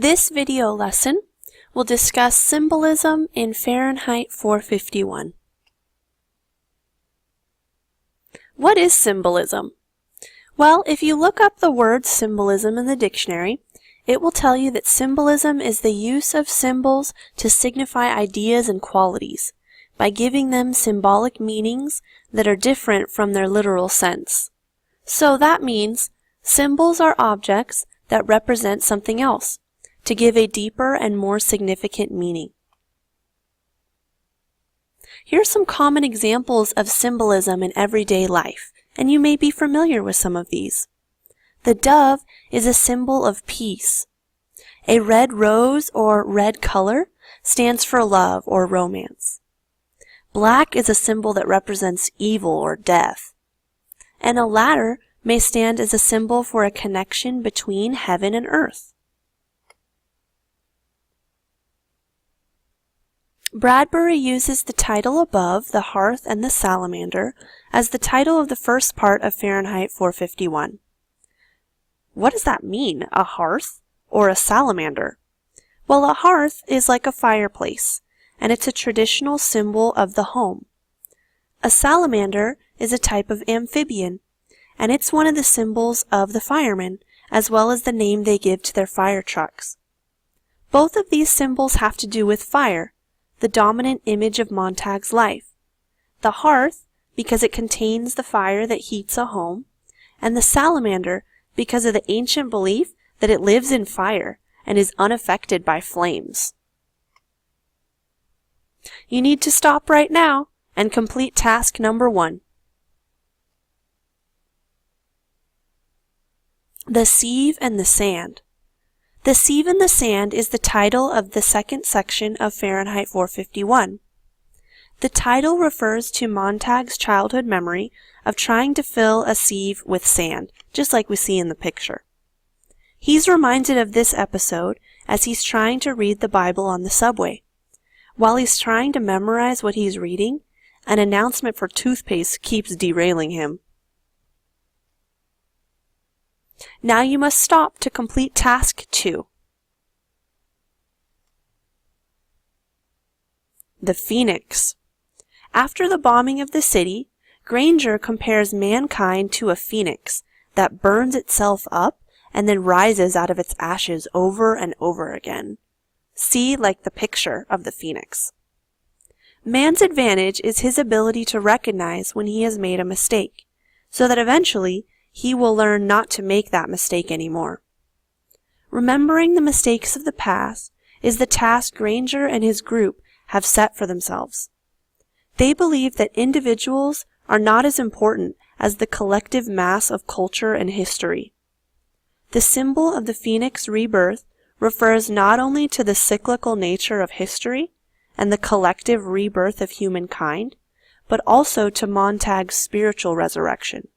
This video lesson will discuss symbolism in Fahrenheit 451. What is symbolism? Well, if you look up the word symbolism in the dictionary, it will tell you that symbolism is the use of symbols to signify ideas and qualities, by giving them symbolic meanings that are different from their literal sense. So that means symbols are objects that represent something else, to give a deeper and more significant meaning. Here are some common examples of symbolism in everyday life, and you may be familiar with some of these. The dove is a symbol of peace. A red rose or red color stands for love or romance. Black is a symbol that represents evil or death. And a ladder may stand as a symbol for a connection between heaven and earth. Bradbury uses the title above, the hearth and the salamander, as the title of the first part of Fahrenheit 451. What does that mean, a hearth or a salamander? Well, a hearth is like a fireplace, and it's a traditional symbol of the home. A salamander is a type of amphibian, and it's one of the symbols of the firemen, as well as the name they give to their fire trucks. Both of these symbols have to do with fire, the dominant image of Montag's life. The hearth, because it contains the fire that heats a home, and the salamander, because of the ancient belief that it lives in fire and is unaffected by flames. You need to stop right now and complete task number 1. The sieve and the sand. The sieve and the sand is the title of the second section of Fahrenheit 451. The title refers to Montag's childhood memory of trying to fill a sieve with sand, just like we see in the picture. He's reminded of this episode as he's trying to read the Bible on the subway. While he's trying to memorize what he's reading, an announcement for toothpaste keeps derailing him. Now you must stop to complete task 2. The phoenix. After the bombing of the city, Granger compares mankind to a phoenix that burns itself up and then rises out of its ashes over and over again. See, like the picture of the phoenix. Man's advantage is his ability to recognize when he has made a mistake, so that eventually he will learn not to make that mistake anymore. Remembering the mistakes of the past is the task Granger and his group have set for themselves. They believe that individuals are not as important as the collective mass of culture and history. The symbol of the phoenix rebirth refers not only to the cyclical nature of history and the collective rebirth of humankind, but also to Montag's spiritual resurrection.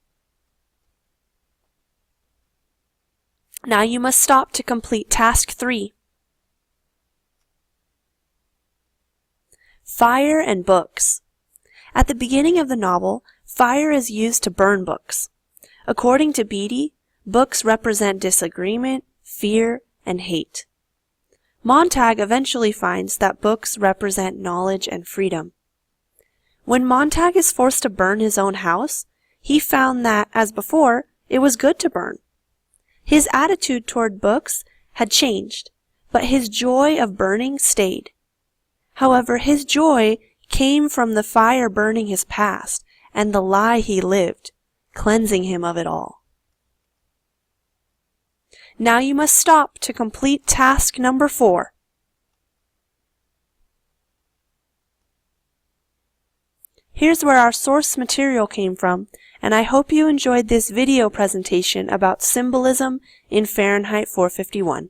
Now you must stop to complete task 3. Fire and books. At the beginning of the novel, fire is used to burn books. According to Beattie, books represent disagreement, fear, and hate. Montag eventually finds that books represent knowledge and freedom. When Montag is forced to burn his own house, he found that, as before, it was good to burn. His attitude toward books had changed, but his joy of burning stayed. However, his joy came from the fire burning his past and the lie he lived, cleansing him of it all. Now you must stop to complete task number 4. Here's where our source material came from, and I hope you enjoyed this video presentation about symbolism in Fahrenheit 451.